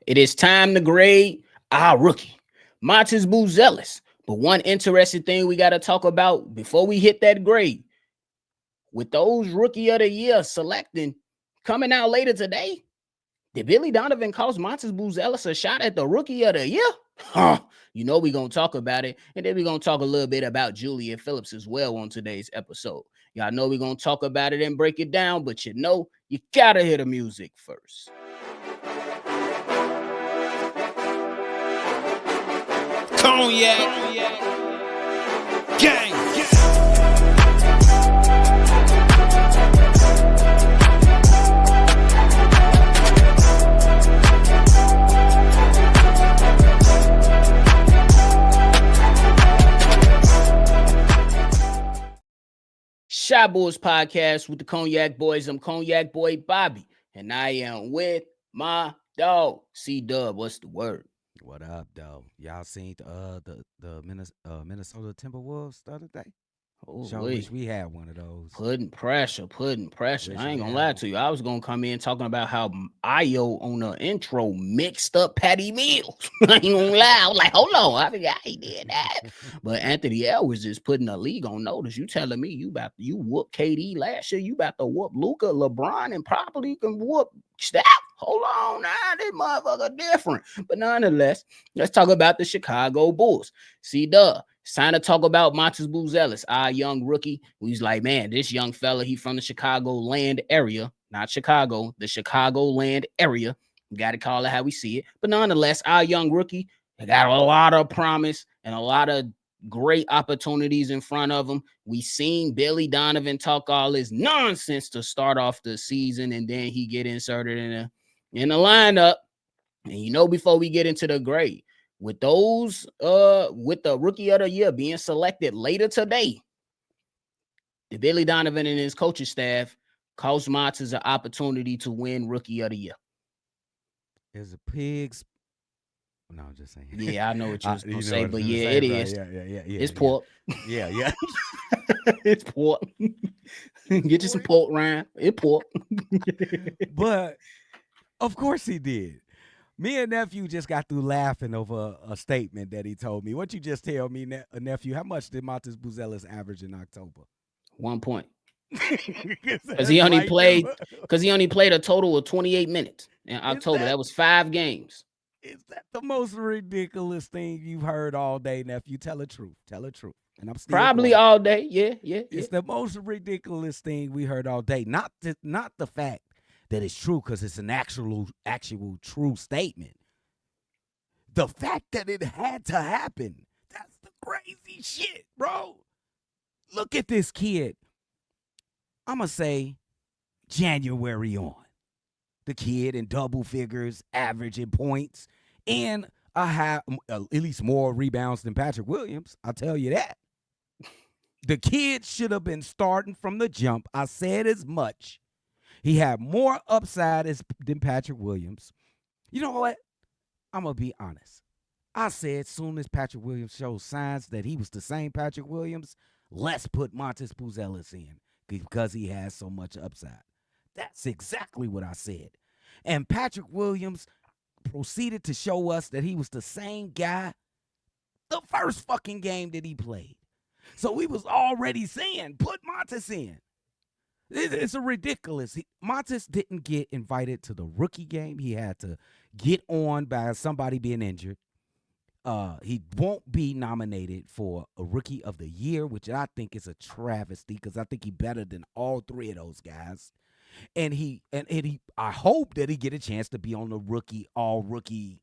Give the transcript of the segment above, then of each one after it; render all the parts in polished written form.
It is time to grade our rookie, Matas Buzelis. But one interesting thing we got to talk about before we hit that grade, with those rookie of the year selecting coming out later today, did Billy Donovan cost Matas Buzelis a shot at the rookie of the year? Huh. You know we're going to talk about it. And then we're going to talk a little bit about Julian Phillips as well on today's episode. Y'all know we're going to talk about it and break it down, but you got to hear the music first. Cognac, gang. Shot Boys Podcast with the Cognac Boys. I'm Cognac Boy Bobby, and I am with my dog, CDubb. What's the word? What up, though? Y'all seen the Minnesota Timberwolves the other day? Sure wish we had one of those. Putting pressure. Wish I ain't we gonna had lie one. to you. I was gonna come in talking about how Io on the intro mixed up Patty Mills. I ain't gonna lie. I was like, hold on, I forgot he did that. But Anthony L was just putting the league on notice. You telling me you whoop KD last year, you about to whoop Luka, LeBron, and probably can whoop Steph. Hold on, now this motherfucker different. But nonetheless, let's talk about the Chicago Bulls. CDubb. It's time to talk about Matas Buzelis, our young rookie. He's like, man, this young fella, he from the Chicagoland area, not Chicago, the Chicagoland area. You got to call it how we see it. But nonetheless, our young rookie, he got a lot of promise and a lot of great opportunities in front of him. We seen Billy Donovan talk all this nonsense to start off the season, and then he get inserted in the lineup. And before we get into the grade, with the rookie of the year being selected later today, the Billy Donovan and his coaching staff cost Matas an opportunity to win rookie of the year. Is a pigs? No, I'm just saying. Yeah, I know what you was gonna say, but yeah, it is. Yeah. It's pork. Yeah. It's pork. Get you some pork, Ryan. It's pork. But of course he did. Me and nephew just got through laughing over a statement that he told me. What you just tell me, nephew? How much did Matas Buzelis average in October? 1 point. Because he only played a total of 28 minutes in October. That was 5 games. Is that the most ridiculous thing you've heard all day, nephew? Tell the truth. And I'm still probably going. All day. Yeah. It's the most ridiculous thing we heard all day. Not the fact that it's true, because it's an actual true statement. The fact that it had to happen. That's the crazy shit, bro. Look at this kid. I'm going to say January on. The kid in double figures, averaging points, and I have at least more rebounds than Patrick Williams. I'll tell you that. The kid should have been starting from the jump. I said as much. He had more upside than Patrick Williams. You know what? I'm going to be honest. I said soon as Patrick Williams showed signs that he was the same Patrick Williams, let's put Matas Buzelis in because he has so much upside. That's exactly what I said. And Patrick Williams proceeded to show us that he was the same guy the first fucking game that he played. So we was already saying, put Matas in. It's a ridiculous. Matas didn't get invited to the rookie game. He had to get on by somebody being injured. He won't be nominated for a rookie of the year, which I think is a travesty because I think he's better than all 3 of those guys. And I hope that he get a chance to be on the all rookie,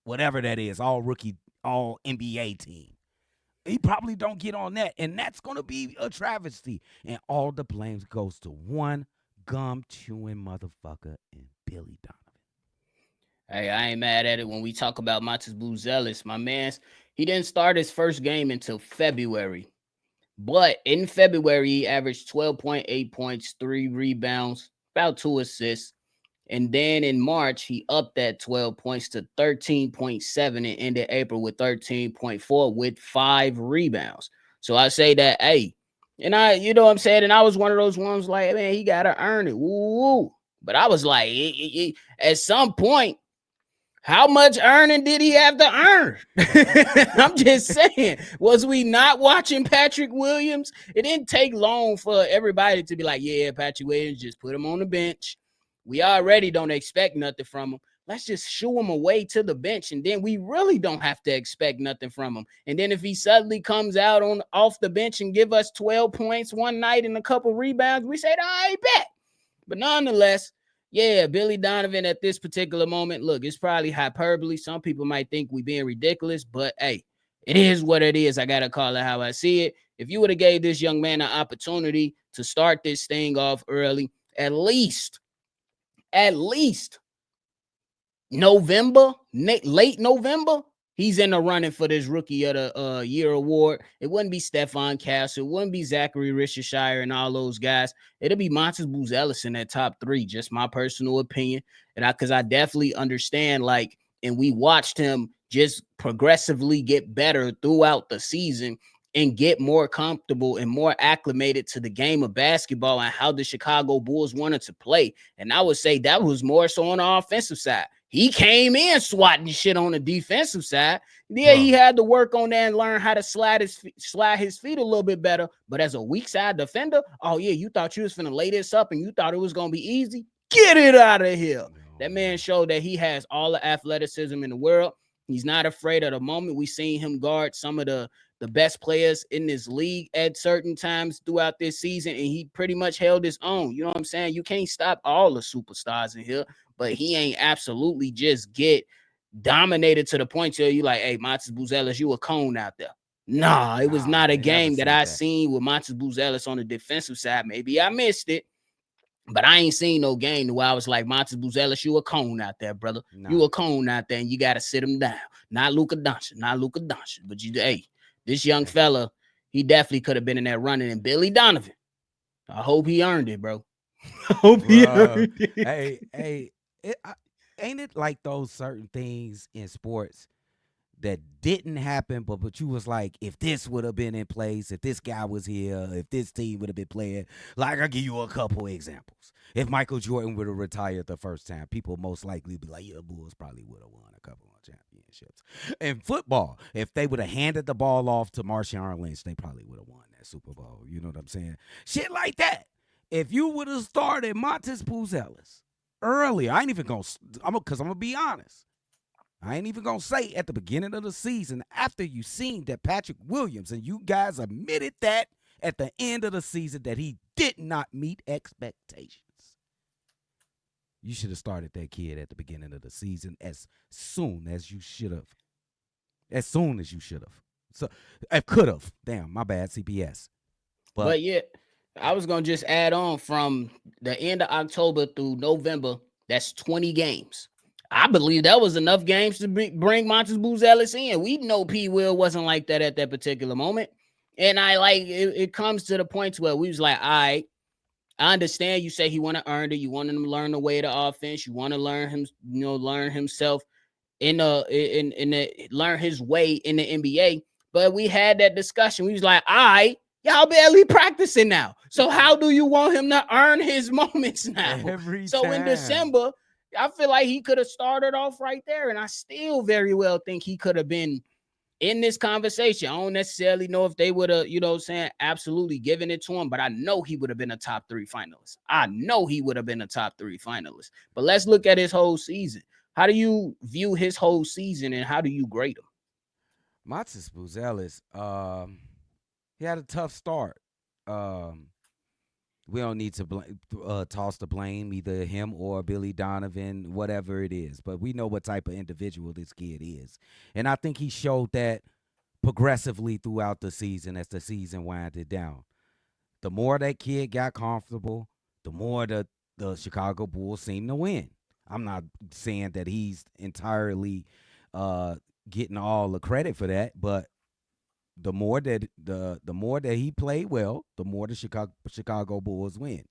whatever that is, all NBA team. He probably don't get on that, and that's going to be a travesty. And all the blame goes to one gum-chewing motherfucker and Billy Donovan. Hey, I ain't mad at it. When we talk about Matas Buzelis, my man, he didn't start his first game until February. But in February, he averaged 12.8 points, 3 rebounds, about 2 assists. And then in March, he upped that 12 points to 13.7 and ended April with 13.4 with 5 rebounds. So I say that, hey, and you know what I'm saying? And I was one of those ones like, man, he got to earn it. Woo. But I was like, at some point, How much earning did he have to earn? I'm just saying, was we not watching Patrick Williams? It didn't take long for everybody to be like, yeah, Patrick Williams, just put him on the bench. We already don't expect nothing from him. Let's just shoo him away to the bench, and then we really don't have to expect nothing from him. And then if he suddenly comes out on off the bench and give us 12 points one night and a couple rebounds, we say, I bet. But nonetheless, yeah, Billy Donovan at this particular moment, look, it's probably hyperbole. Some people might think we being ridiculous, but hey, it is what it is. I gotta call it how I see it. If you would have gave this young man an opportunity to start this thing off early, at least November, late November, he's in the running for this Rookie of the Year award. It wouldn't be Stephon Castle. It wouldn't be Zachary Richardshire and all those guys. It'll be Matas Buzelis in that top three, just my personal opinion. And because I definitely understand, like, and we watched him just progressively get better throughout the season and get more comfortable and more acclimated to the game of basketball and how the Chicago Bulls wanted to play. And I would say that was more so on the offensive side. He came in swatting shit on the defensive side. Yeah, he had to work on that and learn how to slide his feet a little bit better. But as a weak side defender, oh yeah, you thought you was finna lay this up and you thought it was gonna be easy? Get it out of here. That man showed that he has all the athleticism in the world. He's not afraid of the moment. We seen him guard some of the best players in this league at certain times throughout this season, and he pretty much held his own. You know what I'm saying? You can't stop all the superstars in here, but he ain't absolutely just get dominated to the point where you like, hey, Matas Buzelis, you a cone out there. Nah, it was not a game that I seen with Matas Buzelis on the defensive side. Maybe I missed it, but I ain't seen no game where I was like, Matas Buzelis, you a cone out there, brother. You a cone out there, and you got to sit him down. Not Luka Doncic, but hey, this young fella, he definitely could have been in that running. And Billy Donovan, I hope he earned it, bro. I hope he earned it. Ain't it like those certain things in sports that didn't happen, but you was like, if this would have been in place, if this guy was here, if this team would have been playing, like I'll give you a couple examples. If Michael Jordan would have retired the first time, people most likely be like, yeah, Bulls probably would have won a couple of championships. In football, if they would have handed the ball off to Marshawn Lynch, they probably would have won that Super Bowl. You know what I'm saying? Shit like that. If you would have started Matas Buzelis early, I ain't even gonna, because I'm gonna be honest. I ain't even going to say at the beginning of the season after you seen that Patrick Williams, and you guys admitted that at the end of the season that he did not meet expectations. You should have started that kid at the beginning of the season as soon as you should have. As soon as you should have. So, I could have. Damn, my bad, CPS. But yeah, I was going to just add on from the end of October through November, that's 20 games. I believe that was enough games to bring Matas Buzelis in. We know P. Will wasn't like that at that particular moment. And I like it comes to the point where we was like, all right, I understand you say he want to earn it. You want him to learn the way of the offense. You want to learn him, learn himself learn his way in the NBA. But we had that discussion. We was like, all right, y'all barely practicing now. So how do you want him to earn his moments now? Every so time. In December, I feel like he could have started off right there. And I still very well think he could have been in this conversation. I don't necessarily know if they would have, absolutely given it to him, but I know he would have been a top 3 finalist. But let's look at his whole season. How do you view his whole season and how do you grade him? Matas Buzelis, he had a tough start. We don't need to toss the blame, either him or Billy Donovan, whatever it is. But we know what type of individual this kid is. And I think he showed that progressively throughout the season as the season winded down. The more that kid got comfortable, the more the Chicago Bulls seemed to win. I'm not saying that he's entirely getting all the credit for that, but the more that he played well, the more the Chicago Bulls win.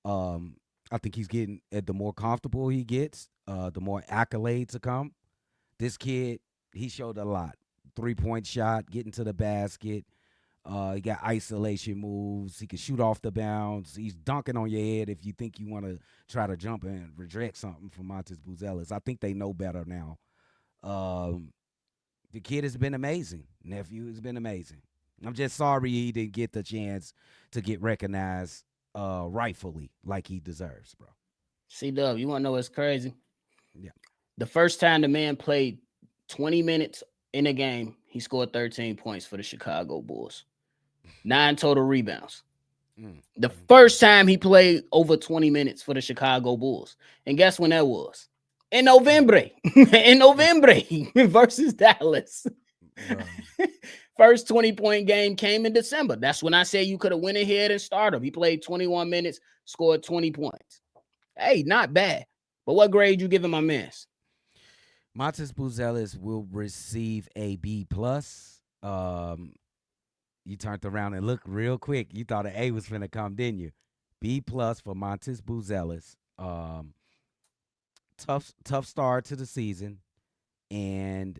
I think he's getting the more comfortable he gets, the more accolades to come. This kid, he showed a lot. 3-point shot, getting to the basket, He got isolation moves. He can shoot off the bounds. He's dunking on your head if you think you want to try to jump and reject something from Matas Buzelis. I think they know better now. Um, the kid has been amazing. Nephew has been amazing. I'm just sorry he didn't get the chance to get recognized rightfully like he deserves, bro. CDubb, you want to know what's crazy? Yeah. The first time the man played 20 minutes in a game, he scored 13 points for the Chicago Bulls, 9 total rebounds. The first time he played over 20 minutes for the Chicago Bulls. And guess when that was? In November. In November versus Dallas. First 20-point game came in December. That's when I say you could have went ahead and started him. He played 21 minutes, scored 20 points. Hey, not bad. But what grade you giving my mans? Matas Buzelis will receive a B plus. You turned around and looked real quick. You thought an A was finna come, didn't you? B plus for Matas Buzelis. Tough start to the season, and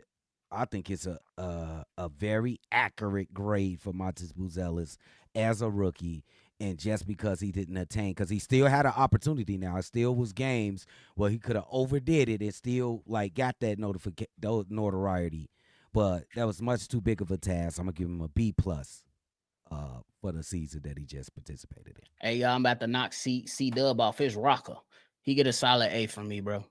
I think it's a very accurate grade for Matas Buzelis as a rookie. And just because he didn't attain, because he still had an opportunity now. It still was games where he could have overdid it and still like got that notoriety. But that was much too big of a task. I'm gonna give him a B plus for the season that he just participated in. Hey, y'all, I'm about to knock CDubb off his rocker. He get a solid A from me, bro.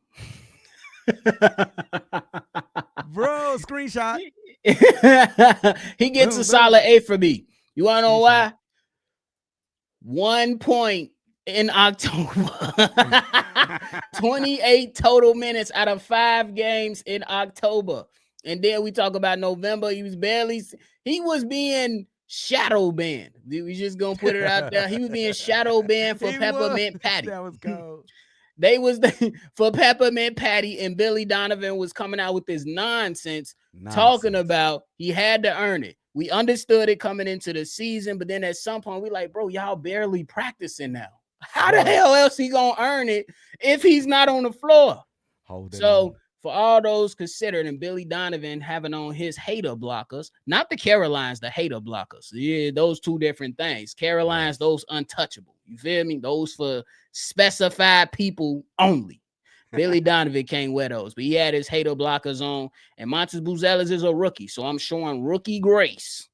Bro, screenshot. He gets a solid A from me. You want to know why? 1 point in October. 28 total minutes out of 5 games in October. And then we talk about November. He was being shadow banned. We just gonna put it out there. He was being shadow banned for Peppermint Patty. That was cold. They was for Peppermint Patty, and Billy Donovan was coming out with this nonsense. Talking about he had to earn it. We understood it coming into the season, but then at some point we like, bro, y'all barely practicing now. How the hell else he gonna earn it if he's not on the floor? For all those considered, and Billy Donovan having on his hater blockers, not the Carolines, the hater blockers. Yeah, those two different things. Carolines, those untouchable. You feel me? Those for specified people only. Billy Donovan can't wear those, but he had his hater blockers on. And Matas Buzelis is a rookie, so I'm showing rookie grace.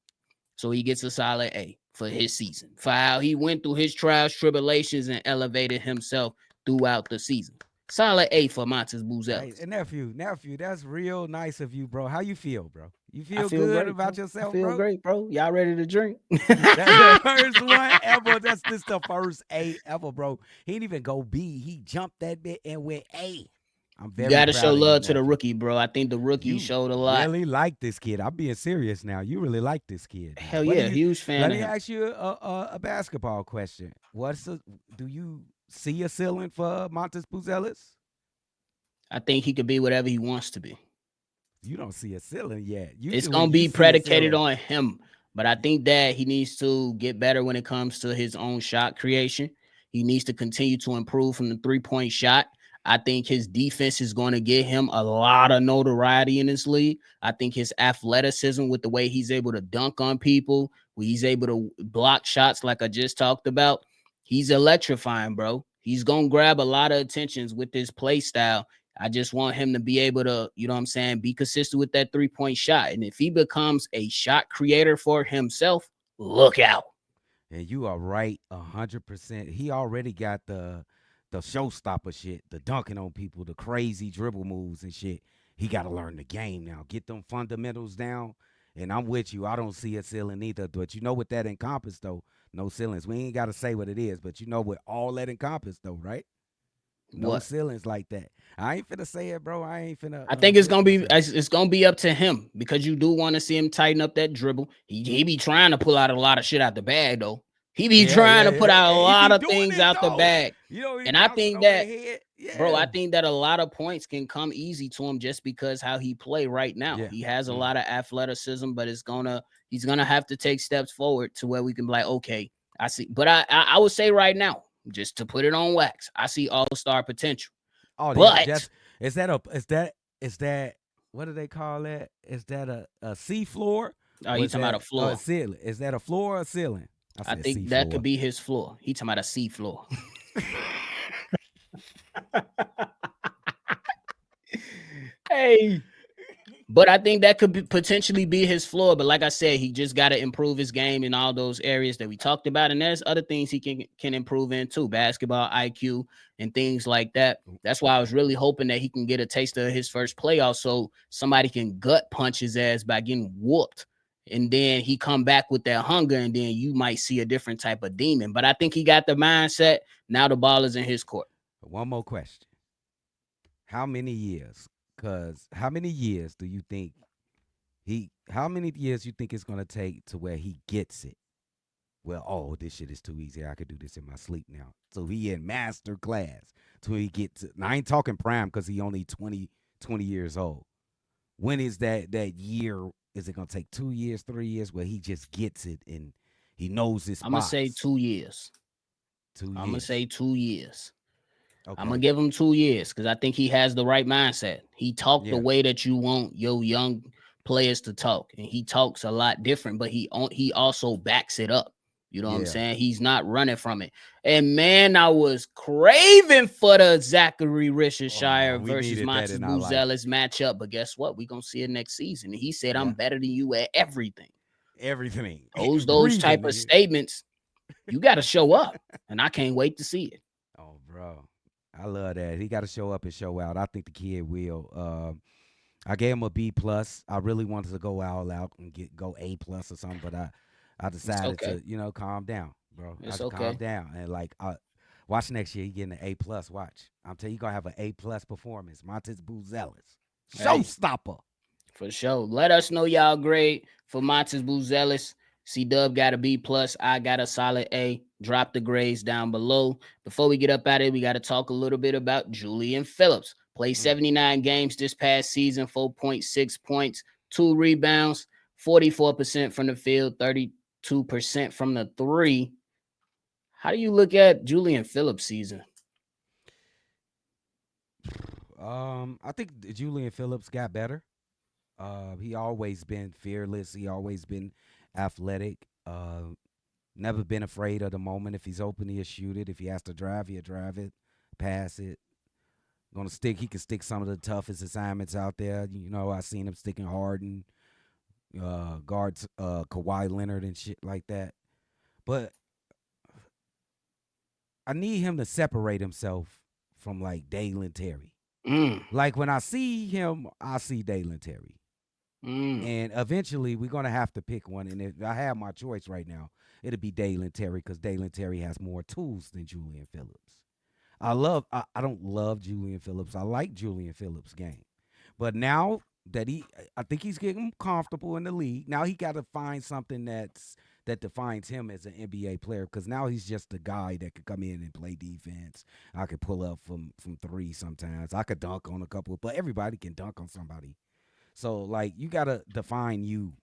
So he gets a solid A for his season. For how he went through his trials, tribulations, and elevated himself throughout the season. Solid A for Matas Buzelis. Hey, nephew, that's real nice of you, bro. How you feel, bro? You feel good great, about yourself, I feel bro? Great, bro. Y'all ready to drink? That's the first one ever. That's the first A ever, bro. He didn't even go B. He jumped that bit and went A. I'm very You gotta proud show of love you, to the rookie, bro. I think the rookie showed a lot. Really like this kid. I'm being serious now. You really like this kid. Man. Hell yeah, huge fan. Let me ask you a basketball question. Do you see a ceiling for Matas Buzelis? I think he could be whatever he wants to be. You don't see a ceiling yet. It's going to be predicated on him. But I think that he needs to get better when it comes to his own shot creation. He needs to continue to improve from the three-point shot. I think his defense is going to get him a lot of notoriety in this league. I think his athleticism with the way he's able to dunk on people, where he's able to block shots like I just talked about, he's electrifying, bro. He's going to grab a lot of attentions with his play style. I just want him to be able to, you know what I'm saying, be consistent with that three-point shot. And if he becomes a shot creator for himself, look out. And you are right 100%. He already got the showstopper shit, the dunking on people, the crazy dribble moves and shit. He got to learn the game now. Get them fundamentals down. And I'm with you. I don't see a ceiling either. But you know what that encompass, though? No ceilings. We ain't got to say what it is, but you know what all that encompass, though, right? No ceilings like that. I ain't finna say it, bro. I ain't finna. I think it's gonna be up to him, because you do want to see him tighten up that dribble. He be trying to pull out a lot of shit out the bag, though. He be trying to put out a lot of things out the bag. And I think that, bro, I think that a lot of points can come easy to him just because how he play right now. He has a lot of athleticism, but he's gonna have to take steps forward to where we can be like, okay, I see. But I would say right now, just to put it on wax, I see all-star potential. Oh, but is that what do they call that? Is that a C floor? Oh, you What's talking about a that? A floor? ceiling. Is that a floor or a ceiling? I I said think sea that could floor. be his floor. He talking about a sea floor. Hey, but I think that could potentially be his floor. But like I said, he just got to improve his game in all those areas that we talked about. And there's other things he can improve in too, basketball IQ and things like that. That's why I was really hoping that he can get a taste of his first playoff, so somebody can gut punch his ass by getting whooped. And then he come back with that hunger, and then you might see a different type of demon. But I think he got the mindset. Now the ball is in his court. One more question. How many years? Because how many years do you think how many years you think it's going to take to where he gets it? Well, oh, this shit is too easy. I could do this in my sleep now. So he in master class till he gets to, now I ain't talking prime because he only 20 years old. When is that year? Is it going to take 2 years, 3 years where he just gets it and he knows his I'm gonna say spots? 2 years. Two I'm gonna say years. 2 years. I'm gonna Okay. give him 2 years because I think he has the right mindset. He talked the Yeah. way that you want your young players to talk, and he talks a lot different, but he also backs it up. You know what I'm Yeah. saying? He's not running from it. And man, I was craving for the Zachary Oh, Richardshire we versus needed that Matas in our life. Buzelis matchup. But guess what? We're gonna see it next season. And he said, I'm Yeah. better than you at everything. Everything. Those type Breathing, of nigga. statements, you gotta show up. And I can't wait to see it. Oh, bro. I love that. He got to show up and show out. I think the kid will. I gave him a B plus. I really wanted to go all out and go A plus or something, but I It's decided okay. to calm down, bro. I It's just calm okay. down and like watch next year. He getting an A plus. Watch, I'm telling you, gonna have an A plus performance. Matas Buzelis, Hey. showstopper. For sure. Let us know y'all grade for Matas Buzelis. CDubb got a B plus. I got a solid A. Drop the grades down below. Before we get up out of it, we got to talk a little bit about Julian Phillips. Played Mm. 79 games this past season, 4.6 points, 2 rebounds, 44% from the field, 32% from the three. How do you look at Julian Phillips' season? I think Julian Phillips got better. He always been fearless. He always been athletic. Never been afraid of the moment. If he's open, he'll shoot it. If he has to drive, he'll drive it, pass it. Gonna stick. He can stick some of the toughest assignments out there. I seen him sticking Harden, guards, Kawhi Leonard and shit like that. But I need him to separate himself from like Dalen Terry. Mm, Like when I see him, I see Dalen Terry. mm. And eventually, we're gonna have to pick one. And if I have my choice right now, it'll be Dalen Terry because Dalen Terry has more tools than Julian Phillips. I don't love Julian Phillips. I like Julian Phillips' game. But now that I think he's getting comfortable in the league. Now he got to find something that defines him as an NBA player because now he's just a guy that could come in and play defense. I could pull up from three sometimes. I could dunk on a couple, but everybody can dunk on somebody. So like you got to define you,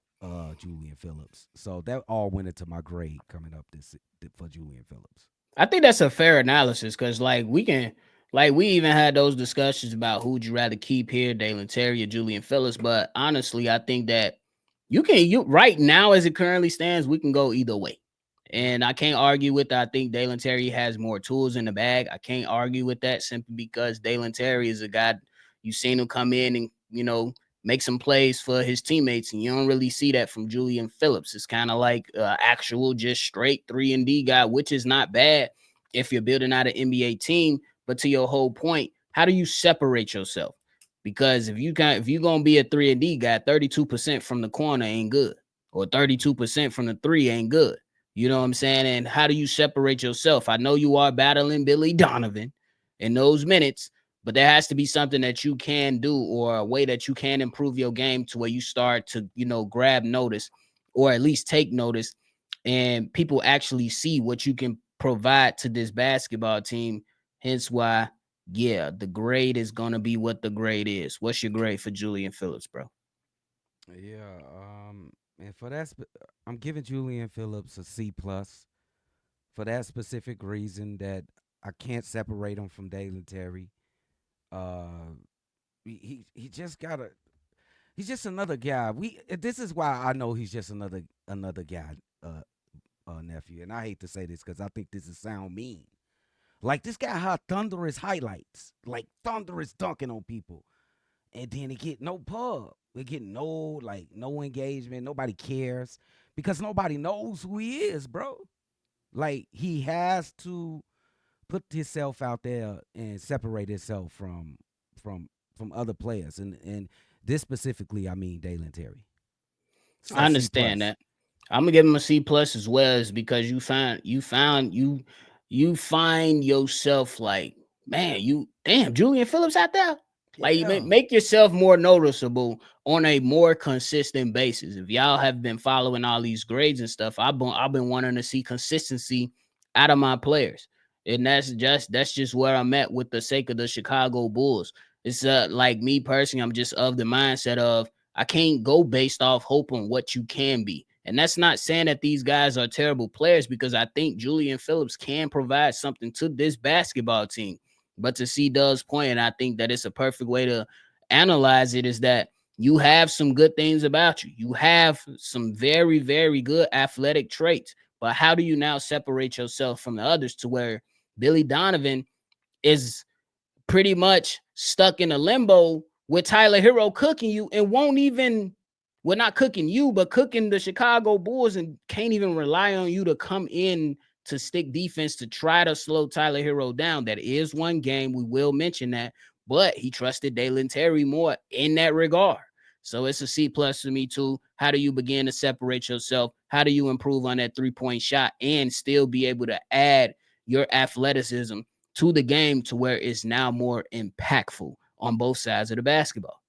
Julian Phillips. So that all went into my grade coming up this for Julian Phillips. I think that's a fair analysis because, we even had those discussions about who'd you rather keep here, Dalen Terry or Julian Phillips. But honestly, I think that you right now, as it currently stands, we can go either way. Mm-hmm. And I can't argue with that. I think Dalen Terry has more tools in the bag. I can't argue with that simply because Dalen Terry is a guy you've seen him come in and, make some plays for his teammates, and you don't really see that from Julian Phillips. It's kind of like actual just straight 3-and-D guy, which is not bad if you're building out an NBA team. But to your whole point, how do you separate yourself? Because if you're gonna be a 3-and-D guy, 32% from the corner ain't good, or 32% from the three ain't good. You know what I'm saying? And how do you separate yourself? I know you are battling Billy Donovan in those minutes, but there has to be something that you can do or a way that you can improve your game to where you start to, grab notice or at least take notice and people actually see what you can provide to this basketball team. Hence why, yeah, the grade is going to be what the grade is. What's your grade for Julian Phillips, bro? Yeah, and for that, I'm giving Julian Phillips a C plus for that specific reason that I can't separate him from Dalen Terry. Uh, he just gotta He's just another guy. This is why I know he's just another guy, nephew. And I hate to say this because I think this is sound mean. Like this guy had thunderous highlights, like thunderous dunking on people, and then he get no pub. We get no engagement. Nobody cares because nobody knows who he is, bro. Like he has to put himself out there and separate himself from other players, and this specifically, I mean Dalen Terry. So I understand that. I'm gonna give him a C plus as well, is because you find yourself like, man, Julian Phillips out there. Like you make yourself more noticeable on a more consistent basis. If y'all have been following all these grades and stuff, I've been wanting to see consistency out of my players. And that's just where I'm at with the sake of the Chicago Bulls. It's like me personally, I'm just of the mindset of I can't go based off hope on what you can be. And that's not saying that these guys are terrible players, because I think Julian Phillips can provide something to this basketball team. But to CDubb's point, and I think that it's a perfect way to analyze it, is that you have some good things about you. You have some very, very good athletic traits. But how do you now separate yourself from the others to where Billy Donovan is pretty much stuck in a limbo with Tyler Hero cooking you and won't even, well, not cooking you, but cooking the Chicago Bulls, and can't even rely on you to come in to stick defense to try to slow Tyler Hero down. That is one game. We will mention that, but he trusted Dalen Terry more in that regard. So it's a C plus for me too. How do you begin to separate yourself? How do you improve on that 3-point shot and still be able to add your athleticism to the game to where it's now more impactful on both sides of the basketball?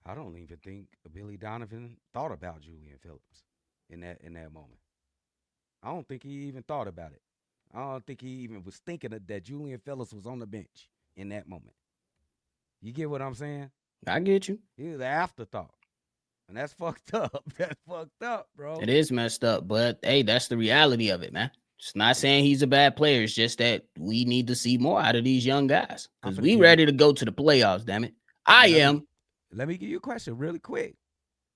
I don't even think Billy Donovan thought about Julian Phillips in that moment. I don't think he even thought about it. I don't think he even was thinking that Julian Phillips was on the bench in that moment. You get what I'm saying? I get you. It was an afterthought. And that's fucked up. That's fucked up, bro. It is messed up, but hey, that's the reality of it, man. It's not saying he's a bad player. It's just that we need to see more out of these young guys, because we ready to go to the playoffs, damn it. I am. Let me give you a question really quick.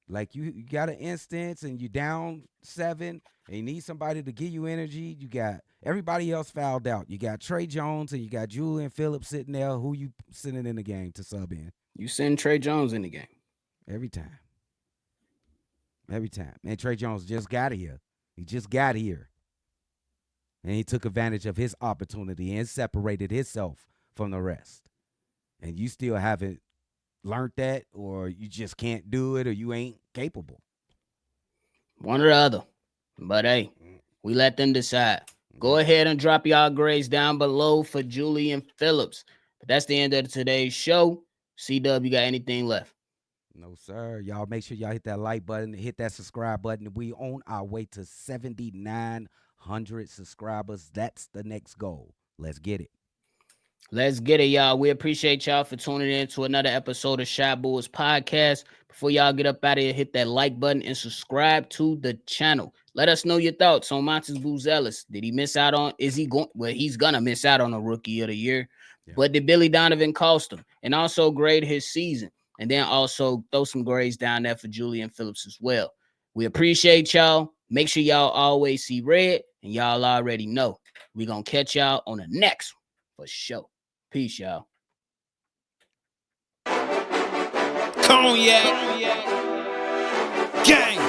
Like you got an instance and you down 7 and you need somebody to give you energy. You got everybody else fouled out. You got Trey Jones and you got Julian Phillips sitting there. Who you sending in the game to sub in? You send Trey Jones in the game. Every time. Every time. And Trey Jones just got here. He just got here. And he took advantage of his opportunity and separated himself from the rest. And you still haven't learned that, or you just can't do it, or you ain't capable. One or the other. But hey, we let them decide. Go ahead and drop y'all grades down below for Julian Phillips. But that's the end of today's show. CDubb, you got anything left? No, sir. Y'all make sure y'all hit that like button, hit that subscribe button. We on our way to 7,900 subscribers. That's the next goal. Let's get it. Let's get it, y'all. We appreciate y'all for tuning in to another episode of Shy Bulls Podcast. Before y'all get up out of here, hit that like button and subscribe to the channel. Let us know your thoughts on Matas Buzelis. Did he miss out on, is he going, well, he's going to miss out on a Rookie of the Year. Yeah. But did Billy Donovan cost him? And also grade his season. And then also throw some grades down there for Julian Phillips as well. We appreciate y'all. Make sure y'all always see red. And y'all already know we're going to catch y'all on the next one for sure. Peace, y'all. Cognac. Gang.